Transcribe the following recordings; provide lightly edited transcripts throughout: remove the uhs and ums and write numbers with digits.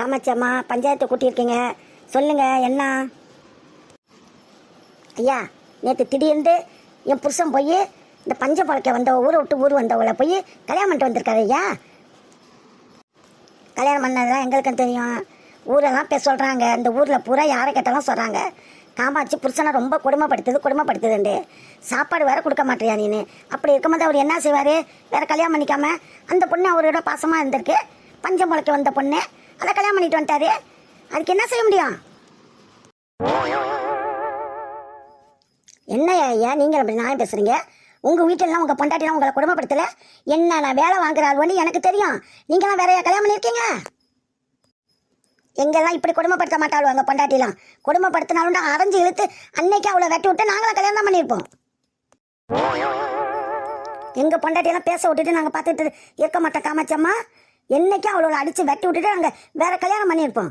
காமாட்சி அம்மா பஞ்சாயத்தை கூட்டியிருக்கீங்க, சொல்லுங்க என்ன? ஐயா, நேற்று திடீர்னு என் புருஷன் போய் இந்த பஞ்ச பழக்க வந்தவ, ஊரை விட்டு ஊர் வந்தவளை போய் கல்யாணம் பண்ணிட்டு வந்திருக்காரு ஐயா. கல்யாணம் பண்ணதுதான் எங்களுக்கும் தெரியும். ஊரெல்லாம் பேச சொல்கிறாங்க, இந்த ஊரில் பூரா யாரை கேட்டாலும் சொல்கிறாங்க, காமாட்சி புருஷனை ரொம்ப கொடுமைப்படுத்துதுண்டு. சாப்பாடு வேற கொடுக்க மாட்டேறியா நீனு. அப்படி இருக்கும்போது அவர் என்ன செய்வார்? வேற கல்யாணம் பண்ணிக்காம அந்த பொண்ணு அவரோட பாசமாக இருந்திருக்கு. பஞ்சம் முளைக்க வந்த பொண்ணு அதை கல்யாணம் பண்ணிட்டு வந்துட்டாரு. அதுக்கு என்ன செய்ய முடியும்? என்ன ஐயா நீங்கள் அப்படி நியாயம் பேசுறீங்க? உங்கள் வீட்டிலலாம் உங்கள் பொண்டாட்டிலாம் உங்களை கொடுமைப்படுத்தலை. என்ன நான் வேலை வாங்குறாள்னு எனக்கு தெரியும். நீங்களாம் வேறையா கல்யாணம் பண்ணியிருக்கீங்க? எங்கெல்லாம் இப்படி கொடுமைப்படுத்த மாட்டாள் உங்கள் பொண்டாட்டிலாம். கொடுமைப்படுத்தினாலும் அரைஞ்சு இழுத்து அன்னைக்கு அவளை வெட்டி விட்டு நாங்களாம் கல்யாணம் தான் பண்ணியிருப்போம். எங்கள் பொண்டாட்டியெல்லாம் பேச விட்டுட்டு நாங்கள் பார்த்துட்டு இருக்க மாட்டோம் காமாட்சம்மா. என்னைக்கும் அவளோட அடித்து வெட்டி விட்டுட்டு நாங்கள் வேற கல்யாணம் பண்ணியிருப்போம்.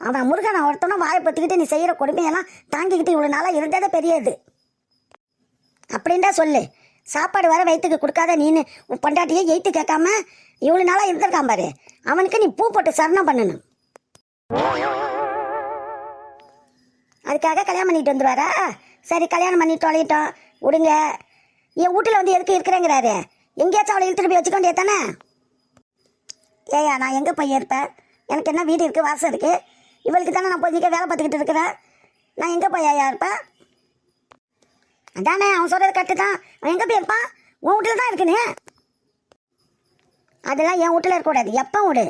அவன் முருகன் ஒருத்தனும் வாயை பற்றிக்கிட்டு நீ செய்கிற கொடுமையெல்லாம் தாங்கிக்கிட்டு இவ்வளோ நாளாக இருந்ததே பெரியது அப்படின்டா சொல்லு. சாப்பாடு வர வயிற்றுக்கு கொடுக்காத நீனு உன் பொண்டாட்டியே எய்த்து கேட்காம இவ்வளோ நாளாக இருந்திருக்கான் பாரு. அவனுக்கு நீ பூ போட்டு சரணம் பண்ணணும். அதுக்காக கல்யாணம் பண்ணிட்டு வந்துடுவாரா? சரி, கல்யாணம் பண்ணிட்டு தொலையிட்டோம் விடுங்க. என் வீட்டில் வந்து எதுக்கு இருக்கிறேங்கிறாரு? எங்கேயாச்சும் அவளை இழுத்துட்டு போய் வச்சுக்க வேண்டியது தானே? ஏயா, நான் எங்கே போய் இருப்பேன்? எனக்கு என்ன வீடு இருக்குது, வாசம் இருக்குது. இவளுக்கு தானே நான் போய் வேலை பார்த்துக்கிட்டு இருக்கிறேன். நான் எங்கே போய் ஐயா இருப்பேன்? அதானே அவன் சொல்கிறது கரெக்டு தான். அவன் எங்கே போய் இருப்பான்? உன் வீட்டில் தான் இருக்குன்னு. அதெல்லாம் என் வீட்டில் இருக்கக்கூடாது. எப்போ வீடு?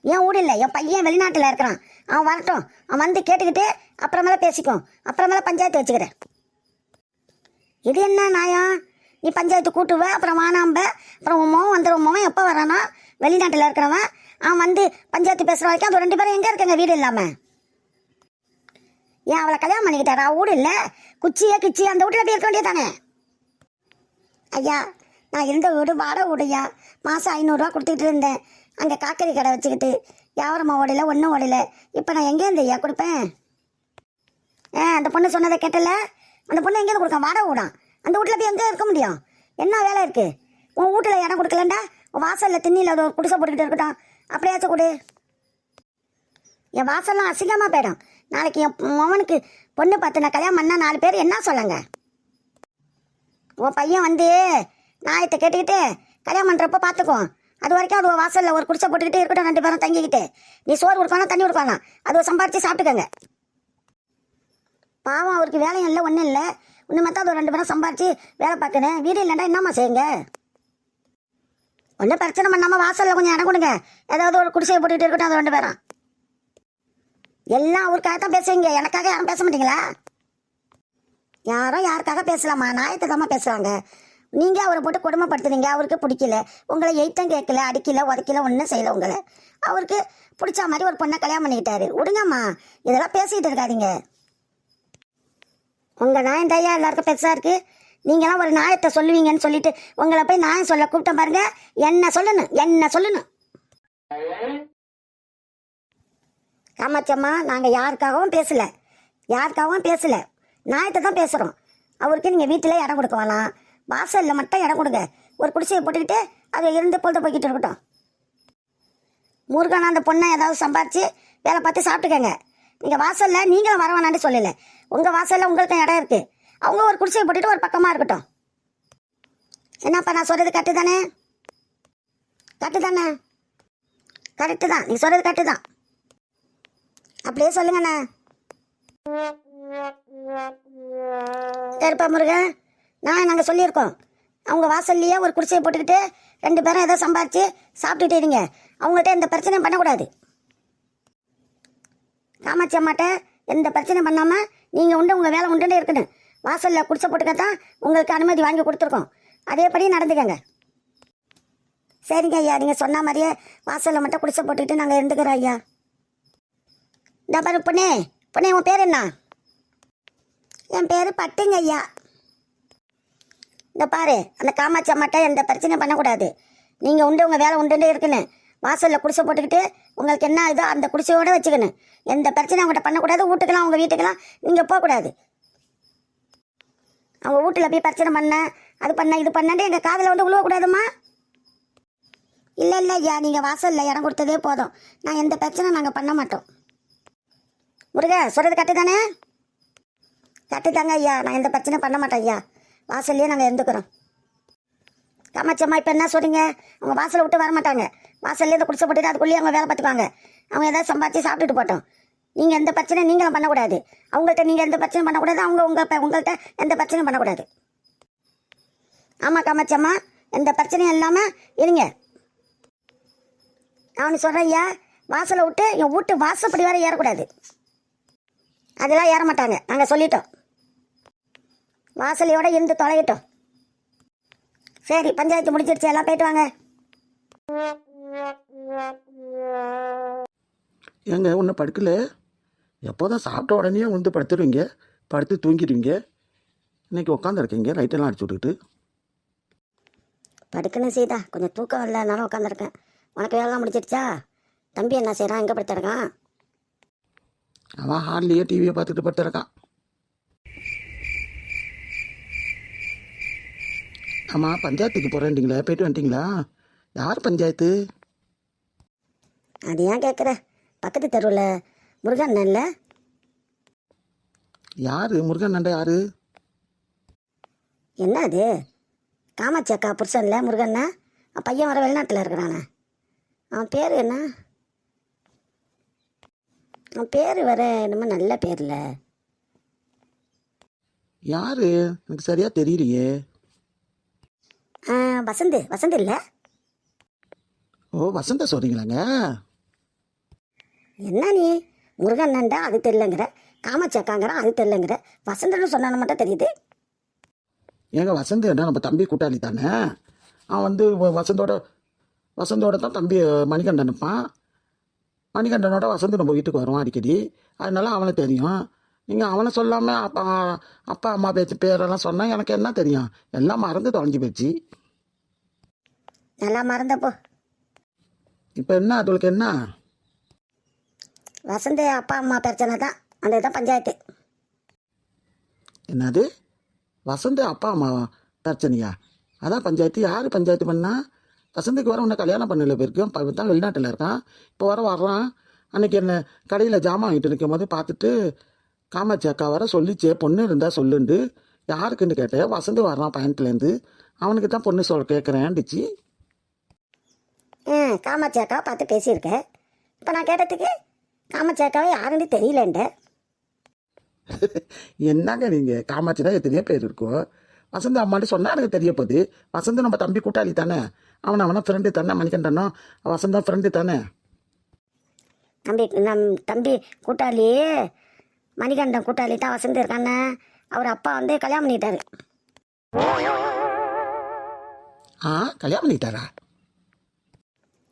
என் வீடு இல்லை, என் பையன் வெளிநாட்டில் இருக்கிறான். அவன் வரட்டும், அவன் வந்து கேட்டுக்கிட்டு அப்புறமேல பேசிக்கும். அப்புறமேல பஞ்சாயத்து வச்சுக்கிறேன். இது என்ன நியாயம்? நீ பஞ்சாயத்து கூட்டுவ, அப்புறம் வானாம்ப, அப்புறம் உன் மோவன் வந்துடும். உன் மோவன் எப்போ வரானோ வெளிநாட்டில் இருக்கிறவன் அவன் வந்து பஞ்சாயத்து பேசுகிற வரைக்கும் அது 2 பேரும் எங்கே இருக்காங்க வீடு இல்லாமல்? ஏன் அவளை கல்யாணம் பண்ணிக்கிட்டாரா? வீடு இல்லை, குச்சியே கிச்சி அந்த வீட்டில் போய் இருக்க வேண்டியது தானே? ஐயா, நான் இருந்த வீடு வாடகை வீடுயா. மாதம் 500 கொடுத்துக்கிட்டு இருந்தேன். அங்கே காக்கறி கடை வச்சுக்கிட்டு வியாபாரமாக ஓடல, ஒன்றும் ஓடல. இப்போ நான் எங்கேருந்து ஐயா கொடுப்பேன்? அந்த பொண்ணு சொன்னதை கேட்டல? அந்த பொண்ணு எங்கேருந்து கொடுக்கான்? வாடகை வீடான். அந்த வீட்டில் போய் எங்கே இருக்க முடியும்? என்ன வேலை இருக்குது? உன் வீட்டில் இடம் கொடுக்கலண்டா உன் வாசலில் திண்ணியில் அது ஒரு குடிசை போட்டுக்கிட்டு இருக்கட்டும். அப்படியாச்சும் கொடு. என் வாசல்லாம் அசிங்கமாக போயிடும். நாளைக்கு என் மகனுக்கு பொண்ணு பார்த்து நான் கல்யாணம் பண்ணால் 4 பேர் என்ன சொல்லுங்க? உன் பையன் வந்து நாயத்தை கேட்டுக்கிட்டு கல்யாணம் பண்ணுறப்ப பார்த்துக்குவோம். அது வரைக்கும் அது வாசலில் ஒரு குடிசை போட்டுக்கிட்டே இருக்கட்டும். 2 பேரும் தங்கிக்கிட்டு நீ சோறு கொடுக்கணும், தண்ணி கொடுக்கணும். அது சம்பாரித்து சாப்பிட்டுக்கங்க. பாவம், அவருக்கு வேலையும் இல்லை, ஒன்றும் இல்லை. இன்னும் மற்ற அது 2 பேரும் சம்பாரித்து வேலை பார்க்கணும். வீடு இல்லைண்டா என்னம்மா செய்யுங்க? ஒன்றும் பிரச்சனை பண்ணாமல் வாசலில் கொஞ்சம் இடம் கொடுங்க. ஏதாவது ஒரு குடிசையை போட்டுக்கிட்டு இருக்கட்டும் அது 2 பேரும். எல்லாம் அவருக்காக தான் பேசுவீங்க, எனக்காக யாரும் பேச மாட்டீங்களா? யாரும் யாருக்காக பேசலாமா? நாயத்தை தாம்மா பேசுகிறாங்க. நீங்கள் அவரை போட்டு கொடுமைப்படுத்துனீங்க. அவருக்கு பிடிக்கல. உங்களை எய்த்தம் கேட்கல, அடிக்கல, உதைக்கல, ஒன்றும் செய்யலை. உங்களை அவருக்கு பிடிச்ச மாதிரி ஒரு பொண்ணை கல்யாணம் பண்ணிக்கிட்டாரு. விடுங்கம்மா, இதெல்லாம் பேசிக்கிட்டு இருக்காதீங்க. உங்கள் நாயம் தையா எல்லாருக்கும் பெருசாக இருக்குது. நீங்களாம் ஒரு நாயத்தை சொல்லுவீங்கன்னு சொல்லிட்டு உங்களை போய் நாயம் சொல்ல கூப்பிட்டேன் பாருங்க. என்ன சொல்லணும்? காமாட்சம்மா, நாங்கள் யாருக்காகவும் பேசலை. நாயத்தை தான் பேசுகிறோம். அவருக்கு நீங்கள் வீட்டில் இடம் கொடுக்க வேணாம், வாசலில் மட்டும் இடம் கொடுங்க. ஒரு குடிசையை போட்டுக்கிட்டு அதை இருந்து பொழுத போய்கிட்டு இருக்கட்டும். முருகனா அந்த பொண்ணை ஏதாவது சம்பாரித்து வேலை பார்த்து சாப்பிட்டுக்கங்க. நீங்கள் வாசலில் நீங்களும் வர வேணான்னு சொல்லலை. உங்கள் வாசலில் உங்களுக்கு இடம் இருக்குது. அவங்க ஒரு குடிசையை போட்டுட்டு ஒரு பக்கமாக இருக்கட்டும். என்னப்பா நான் சொல்கிறது கரெக்டு தானே? கரெக்டு தான். நீ சொல்கிறது கரெக்டு தான். அப்படியே சொல்லுங்கண்ணா. சரிப்பா முருகன், நாங்கள் சொல்லியிருக்கோம். அவங்க வாசல்லையே ஒரு குடிசையை போட்டுக்கிட்டு 2 பேரும் ஏதோ சம்பாரித்து சாப்பிட்டுட்டு இருங்க. அவங்கள்ட்ட எந்த பிரச்சனையும் பண்ணக்கூடாது. காமாட்சி அம்மாட்ட எந்த பிரச்சனையும் பண்ணாமல் நீங்கள் உங்கள் வேலை உண்டுன்னு இருக்கணும். வாசலில் குடிசை போட்டுக்கத்தான் உங்களுக்கு அனுமதி வாங்கி கொடுத்துருக்கோம். அதேபடி நடந்துக்கங்க. சரிங்க ஐயா, நீங்கள் சொன்ன மாதிரியே வாசலில் மட்டும் குடிசை போட்டுக்கிட்டு நாங்கள் இருந்துக்கிறோம் ஐயா. இந்த பாரு பொண்ணே, உன் பேர் என்ன? என் பேர் பட்டுங்க ஐயா. இந்த பாரு, அந்த காமாட்சி அம்மாட்ட எந்த பிரச்சனையும் பண்ணக்கூடாது. நீங்கள் உங்கள் வேலை உண்டுன்னு இருக்கணும். வாசலில் குடிசை போட்டுக்கிட்டு உங்களுக்கு என்ன இதோ அந்த குடிசையோடு வச்சுக்கணும். எந்த பிரச்சனையும் அவங்கள்ட்ட பண்ணக்கூடாது. வீட்டுக்கெல்லாம் அவங்க வீட்டுக்கெல்லாம் நீங்கள் போகக்கூடாது. அவங்க வீட்டில் போய் பிரச்சனை பண்ண, அது பண்ண, இது பண்ணாண்டு எங்கள் காதில் வந்து விழுவக்கூடாதும்மா. இல்லை இல்லை ஐயா, நீங்கள் வாசலில் இடம் கொடுத்ததே போதும். நான் எந்த பிரச்சனை நாங்கள் பண்ண மாட்டோம். முருகா சொல்கிறது கட்டு தானே? கட்டு தாங்க ஐயா, நான் எந்த பிரச்சனையும் பண்ண மாட்டேன் ஐயா. வாசல்லையே நாங்கள் இருந்துக்கிறோம். காமாட்சியம்மா இப்போ என்ன சொல்கிறீங்க? அவங்க வாசலை விட்டு வர மாட்டாங்க. வாசல்லே இந்த குடிசை போட்டுட்டு அதுக்குள்ளேயே அவங்க வேலை பார்த்துக்குவாங்க. அவங்க ஏதாவது சம்பாதிச்சு சாப்பிட்டுட்டு போட்டோம். நீங்கள் எந்த பிரச்சனையும் நீங்களும் பண்ணக்கூடாது. அவங்கள்ட்ட நீங்கள் எந்த பிரச்சனையும் பண்ணக்கூடாது. அவங்க உங்கள்கிட்ட எந்த பிரச்சனையும் பண்ணக்கூடாது. ஆமாம் காமாட்சியம்மா, எந்த பிரச்சனையும் இல்லாமல் இருங்க. நான் சொல்கிறேன் ஐயா, வாசலை விட்டு என் வீட்டு வாசப்படி வேறு ஏறக்கூடாது. அதெல்லாம் ஏற மாட்டாங்க, நாங்கள் சொல்லிட்டோம். வாசலையோட இருந்து தொலையிட்டோம். சரி, பஞ்சாயத்து முடிச்சிடுச்சு, எல்லாம் போயிட்டு வாங்க. ஏங்க ஒன்றும் படுக்கல? எப்போதான் சாப்பிட்ட உடனே வந்து படுத்துருவீங்க, படுத்து தூங்கிடுவீங்க. இன்னைக்கு உட்காந்துருக்கீங்க லைட்டெல்லாம் அடிச்சு விட்டுக்கிட்டு. படுக்கணும் சீதா, கொஞ்சம் தூக்கம் இல்லைனாலும் உட்காந்துருக்கேன். உனக்கு வேலைலாம் முடிச்சிடுச்சா? தம்பி என்ன செய்கிறான்? எங்கே படுத்துருக்கான்? அவன் ஹால்லேயே டிவியை பார்த்துட்டு படுத்துருக்கான். ஆமாம், பஞ்சாயத்துக்கு போகிறேன்ட்டிங்களா? போயிட்டு வந்துட்டிங்களா? யார் பஞ்சாயத்து? அது ஏன் கேட்குற? பக்கத்து தெருவில் முருகன் இல்லை? யார் முருகன் நண்டை? யார்? என்ன அது? காமாட்சி அக்கா புருஷன்ல முருகன்னா? பையன் வர வெளிநாட்டில் இருக்கிறானே, அவன் பேர் என்ன? அவன் பேர் வர என்னமோ நல்ல பேரில். யார்? எனக்கு சரியாக தெரியலையே. வசந்த் இல்லை? ஓ, வசந்த சொல்கிறீங்களாங்க? என்ன நீ முருகன் நண்டா அது தெரியலங்கிற, காமாட்சி அக்காங்கிற அது தெரியலங்கிற, வசந்தன்னு சொன்னான்னு மட்டும் தெரியுது. ஏங்க வசந்த் என்ன நம்ம தம்பி கூட்டாளி தானே? அவன் வந்து வசந்தோட தான் தம்பி மணிகண்டன் இருப்பான். மணிகண்டனோட வசந்த் நம்ம வீட்டுக்கு வருவான் அடிக்கடி. அதனால அவனை தெரியும். நீங்கள் அவனை சொல்லாமல் அப்பா அம்மா பேரெல்லாம் சொன்னால் எனக்கு என்ன தெரியும்? எல்லாம் மறந்து தொலைஞ்சி போச்சு. நல்லா மறந்தப்போ. இப்போ என்ன அதுக்கு என்ன? வசந்த் அப்பா அம்மா பிரச்சனை தான், அந்த இதுதான் பஞ்சாயத்து. என்னது? வசந்த் அப்பா அம்மா பிரச்சனையா? அதான் பஞ்சாயத்து. யார் பஞ்சாயத்து பண்ணா? வசந்துக்கு வர உன்னை கல்யாணம் பண்ணல போயிருக்கோம். இப்போ தான் வெளிநாட்டில் இருக்கான். இப்போ வர்றான். அன்றைக்கி என்ன கடையில் ஜாமான் வாங்கிட்டு நிற்கும் போது பார்த்துட்டு காமாட்சி அக்கா வர சொல்லிச்சே, பொண்ணு இருந்தால் சொல்லுண்டு. யாருக்குன்னு கேட்டேன். வசந்து வர்றான் பயணத்துலேருந்து. அவனுக்கு தான் பொண்ணு கேட்குறேன்டிச்சு. காமாட்சி அக்காவை பார்த்து பேசியிருக்கேன். இப்போ நான் கேட்டதுக்கு காமாட்சி அக்காவை யாருன்னு தெரியலண்ட. என்னங்க நீங்கள்? காமாட்சி தான் எத்தனையோ பேர் இருக்கும். வசந்த் அம்மாட்டு சொன்னால் எனக்கு தெரிய போகுது. வசந்த் நம்ம தம்பி கூட்டாளி தானே? அவனை ஃப்ரெண்டு தானே? மணிகண்டனோ வசந்தா ஃப்ரெண்டு தானே? தம்பி கூட்டாளி மணிகண்டன் கூட்டாளி தான் வசந்த் இருக்கானே. அவர் அப்பா வந்து கல்யாணம் பண்ணிட்டாரு. கல்யாணம் பண்ணிட்டாரா?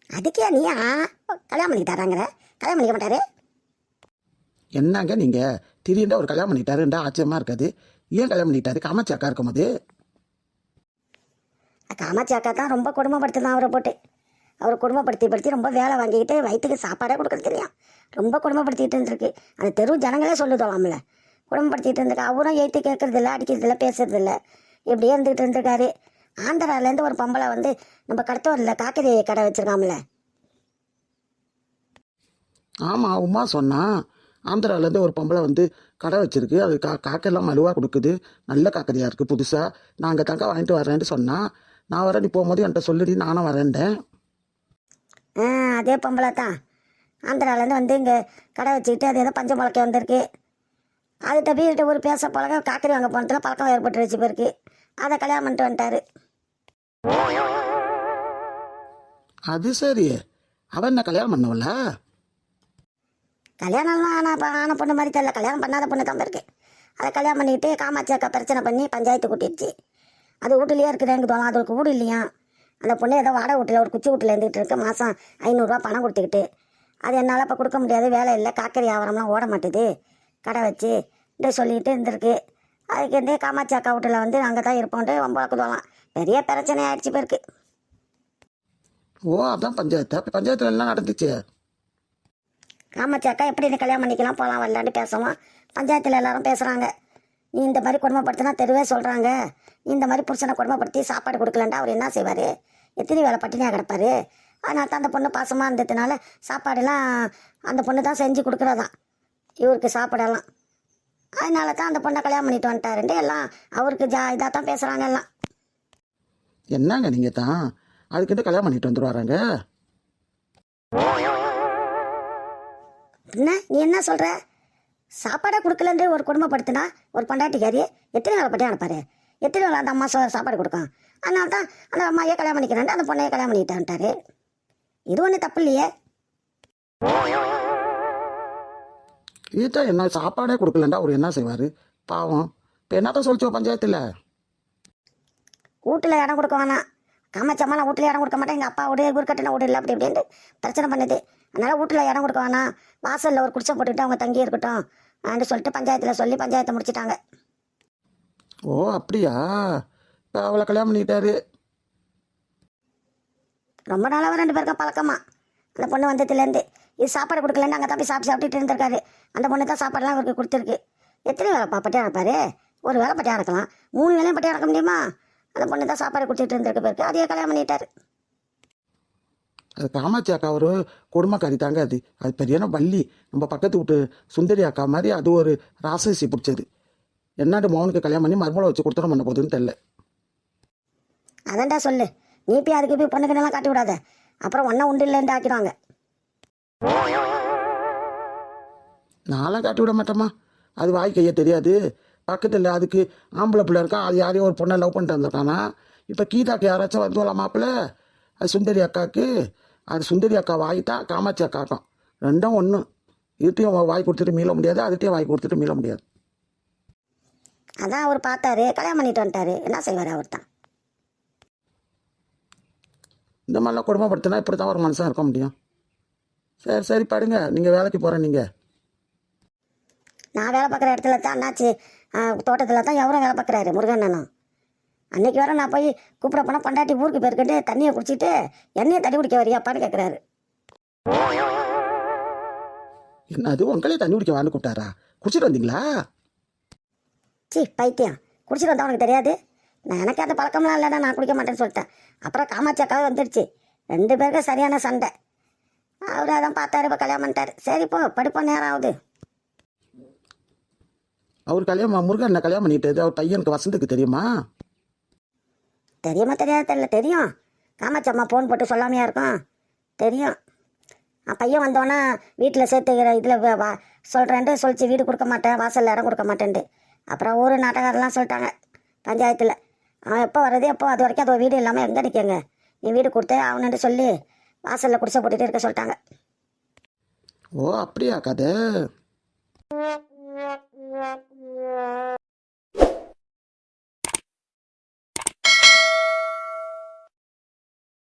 அதுக்கே நீ கல்யாணம் பண்ணிட்டாராங்கிற? கல்யாணம் பண்ணிக்க மாட்டாரு. என்னங்க நீங்கள் திடீர்னு ஒரு கல்யாணம் பண்ணிட்டாருன்றா ஆச்சரியமாக இருக்காது. ஏன் கல்யாணம் பண்ணிட்டாரு? காமாட்சி அக்கா இருக்கும்போது. காமாட்சி அக்கா தான் ரொம்ப கொடுமைப்படுத்துதான் அவரை போட்டு. அவர் கொடுமைப்படுத்தி ரொம்ப வேலை வாங்கிக்கிட்டு வயிற்றுக்கு சாப்பாடே கொடுக்குறது இல்லையா? ரொம்ப கொடுமைப்படுத்திட்டு இருந்திருக்கு. அந்த தெரு ஜனங்களே சொல்லுதோலாம்ல, கொடுமைப்படுத்திட்டு இருந்திருக்கு. அவரும் எழுத்து கேட்கறதில்ல, அடிக்கிறதில்ல, பேசுறதில்ல, இப்படியே இருந்துகிட்டு இருந்திருக்காரு. ஆந்திராலேருந்து ஒரு பொம்பளை வந்து நம்ம கடத்தூரில் காக்கரி கடை வச்சுருக்காமல. ஆமாம், உமா சொன்னான். ஆந்திராவிலேருந்து ஒரு பொம்பளை வந்து கடை வச்சுருக்கு. அது காக்கெல்லாம் மலுவாக கொடுக்குது. நல்ல காக்கரியாக இருக்குது புதுசாக. நான் அங்கே தங்க வாங்கிட்டு வரேன்ட்டு சொன்னான். நான் வரேன், நீ போகும்போது என்கிட்ட சொல்லிடி, நானும் வரேன்டேன். அதே பொம்பளை தான் ஆந்திராவிலேருந்து வந்து இங்கே கடை வச்சுக்கிட்டு அது ஏதோ பஞ்சம் பழக்கம் வந்திருக்கு. அதுகிட்ட வீட்டு ஒரு பேச பழக காக்கரி வாங்க போனதுல பழக்கம் ஏற்பட்டு வச்சு போயிருக்கு. அதை கல்யாணம் பண்ணிட்டு வந்துட்டாரு. அது சரி. அவன் என்ன கல்யாணம் பண்ணவல்ல? கல்யாணம்லாம் ஆன பொண்ணு மாதிரி தெரியல, கல்யாணம் பண்ணாத பொண்ணு தான் இருக்கு. அதை கல்யாணம் பண்ணிக்கிட்டு காமாட்சி அக்கா பிரச்சனை பண்ணி பஞ்சாயத்து கூட்டிடுச்சு. அது வீட்டுலேயே இருக்குது. எனக்கு தோணும் அதுக்கு வீடு இல்லையா? அந்த பொண்ணு ஏதோ வாடகை வீட்டில் ஒரு குச்சி வீட்டில் இருந்துகிட்டு இருக்கு. மாதம் 500 ரூபா பணம் கொடுத்துக்கிட்டு. அது என்னால் இப்போ கொடுக்க முடியாது, வேலை இல்லை, காக்கரி வியாபாரம்லாம் ஓட மாட்டுது, கடை வச்சு இந்த சொல்லிக்கிட்டு இருந்திருக்கு. அதுக்கு இருந்தே காமாட்சி அக்கா வீட்டில் வந்து அங்கே தான் இருப்போன்ட்டு வம்பளக்கு தோலாம். பெரிய பிரச்சனை ஆயிடுச்சு பேருக்கு. ஓ, அதான் பஞ்சாயத்து. அப்போ பஞ்சாயத்தில் என்ன நடந்துச்சு? காமாட்சி அக்கா எப்படி நீ கல்யாணம் பண்ணிக்கலாம் போகலாம் வரலான்னு பேசலாம். பஞ்சாயத்தில் எல்லாரும் பேசுகிறாங்க. நீ இந்த மாதிரி கொடுமைப்படுத்தினா தெருவே சொல்கிறாங்க. நீ இந்த மாதிரி புருஷனை கொடுமைப்படுத்தி சாப்பாடு கொடுக்கலண்டா அவர் என்ன செய்வார்? எத்தனை வேலை பட்டினியாக கிடப்பார்? அதனால தான் அந்த பொண்ணு பாசமாக இருந்ததுனால சாப்பாடெல்லாம் அந்த பொண்ணு தான் செஞ்சு கொடுக்குறதான் இவருக்கு சாப்பாடெல்லாம். அதனால தான் அந்த பொண்ணை கல்யாணம் பண்ணிட்டு வந்துட்டாருன்ட்டு எல்லாம் அவருக்கு இதாக தான் பேசுகிறாங்க எல்லாம். என்னங்க நீங்கள் தான் அதுக்கிட்ட கல்யாணம் பண்ணிட்டு வந்துடுவாராங்க. என்ன நீ என்ன சொல்கிற? சாப்பாடே கொடுக்கலன்ற ஒரு குடும்பப்படுத்தினா ஒரு பொண்டாட்டிக்காரி எத்தனை வேலை பட்டி அனுப்பாரு? எத்தனை வேலை அந்த அம்மா சாப்பாடு கொடுக்கும்? அதனால தான் அந்த அம்மாயே கல்யாணம் பண்ணிக்கிறான்ட்டு அந்த பொண்ணையே கல்யாணம் பண்ணிட்டான்ட்டாரு. இது ஒன்றும் தப்பு இல்லையே. இதுதான் என்ன சாப்பாடே கொடுக்கலண்டா அவர் என்ன செய்வார் பாவம்? இப்போ என்னத்தான் சொல்லிச்சோ பஞ்சாயத்தில்? வீட்டில் இடம் கொடுக்க வேணாம். காமாட்சம்மா நான் வீட்டில் இடம் கொடுக்க மாட்டேன், எங்கள் அப்பா வீடு இவர் கட்டின வீடு இல்லை அப்படி இப்படின்ட்டு பிரச்சனை பண்ணுது. அதனால் வீட்டில் இடம் கொடுக்க வேணாம், வாசலில் ஒரு குடிசை போட்டுக்கிட்டு அவங்க தங்கி இருக்கட்டும் அப்படின்னு சொல்லிட்டு பஞ்சாயத்தில் சொல்லி பஞ்சாயத்தை முடிச்சிட்டாங்க. ஓ அப்படியா? இப்போ அவளை கல்யாணம் பண்ணிக்கிட்டாரு. ரொம்ப நாளாக ரெண்டு பேருக்கும் பழக்கமா. அந்த பொண்ணு வந்ததுலேருந்து இது சாப்பாடு கொடுக்கலன்னு அங்கே தான் போய் சாப்பிட்டுட்டு இருந்திருக்காரு. அந்த பொண்ணு தான் சாப்பாடுலாம் அவருக்கு கொடுத்துருக்கு. எத்தனை வேலை பட்டியாக இருப்பார்? ஒரு வேலை பட்டியாக இருக்கலாம், 3 வேலையும் பட்டியாக இருக்க முடியுமா? அந்த பொண்ணு தான் சாப்பாடு கொடுத்துட்டு இருந்திருக்க பேருக்கு அதையே கல்யாணம் பண்ணிட்டாரு. அது காமாட்சி அக்கா ஒரு குடும்பக்காரி தாங்க. அது பெரியான வள்ளி. நம்ம பக்கத்து வீட்டு சுந்தரி அக்கா மாதிரி அது ஒரு ராசசி பிடிச்சது. என்னாட்டு மோகனுக்கு கல்யாணம் பண்ணி மருமலை வச்சு கொடுத்துட பண்ண போகுதுன்னு தெரியல. அதான்டா சொல்லு, நீ போய் அதுக்கு போய் பொண்ணுக்குன்னெல்லாம் காட்டி விடாத, அப்புறம் ஒன்றா உண்டு இல்லைன்னு ஆக்கிடுவாங்க. நான்லாம் காட்டி விட மாட்டேம்மா. அது வாய் கைய தெரியாது. பக்கத்தில் அதுக்கு ஆம்பளை பிள்ளை இருக்கா, அது யாரையும் ஒரு பொண்ணை லவ் பண்ணிட்டு வந்திருக்கானா. இப்போ கீதாக்கு யாராச்சும் வந்துவலாம் மாப்பிள்ள? அது சுந்தரி அக்காவுக்கு. அது சுந்தரி அக்கா வாய் தான் காமாட்சி அக்காக்கும். ரெண்டும் ஒன்று. இதுட்டையும் வாய் கொடுத்துட்டு மீள முடியாது, அதுட்டையும் வாய் கொடுத்துட்டு மீள முடியாது. அதான் அவர் பார்த்தாரு, கல்யாணம் பண்ணிட்டு வந்துட்டாரு, என்ன செய்வார் அவர் தான். இந்த மாதிரிலாம் குடும்பப்படுத்தினா இப்படி தான் ஒரு மனுஷன் இருக்க முடியும். சரி சரி படுங்க, நீங்கள் வேலைக்கு போகிறேன். நீங்கள் நான் வேலை பார்க்குற இடத்துல தான் அண்ணாச்சி தோட்டத்தில் தான் எவரும் வேலை பார்க்குறாரு, முருகன் அண்ணனும். அன்றைக்கி வர நான் போய் கூப்பிட போனால் பொண்டாட்டி ஊருக்கு போயிருக்கிட்டு தண்ணியை குடிச்சிட்டு எண்ணெயை தண்ணி குடிக்க வரியாப்பான்னு கேட்குறாரு. என்னது உங்களே தண்ணி குடிக்க வான்னு கூப்பிட்டாரா? குடிச்சிட்டு வந்தீங்களா? பைத்தியம், குடிச்சிட்டு வந்தா உனக்கு தெரியாது? நான் எனக்கு அந்த பழக்கம்லாம் இல்லைன்னா நான் குடிக்க மாட்டேன்னு சொல்லிட்டேன். அப்புறம் காமாட்சி அக்காவே வந்துடுச்சு, 2 பேருக்கும் சரியான சண்டை. அவர் அதான் பார்த்தாரு, இப்போ கல்யாணம் பண்ணிட்டாரு. சரி போ படிப்போம், நேரம் ஆகுது. அவர் கல்யாணம் முருகன் என்ன கல்யாணம் பண்ணிட்டு அவர் பையனுக்கு வசந்துக்கு தெரியுமா? தெரியுமா தெரியாது தெரியல, தெரியும். காமாட்சி அம்மா ஃபோன் போட்டு சொல்லாமையா இருக்கும், தெரியும். பையன் வந்தோன்னா வீட்டில் சேர்த்துக்கிற இதில் சொல்கிறேன்ட்டு சொல்லிச்சு, வீடு கொடுக்க மாட்டேன், வாசலில் இடம் கொடுக்க மாட்டேன்ட்டு. அப்புறம் ஊர் நாட்டகாரெல்லாம் சொல்லிட்டாங்க பஞ்சாயத்தில். அவன் எப்போ வர்றது எப்போ, அது வரைக்கும் அது வீடு இல்லாமல் எங்கே நிற்கங்க, நீ வீடு கொடுத்து அவனுன்னு சொல்லி வாசலில் குடிசை போட்டுகிட்டே இருக்க சொல்லிட்டாங்க. ஓ அப்படியா கதை?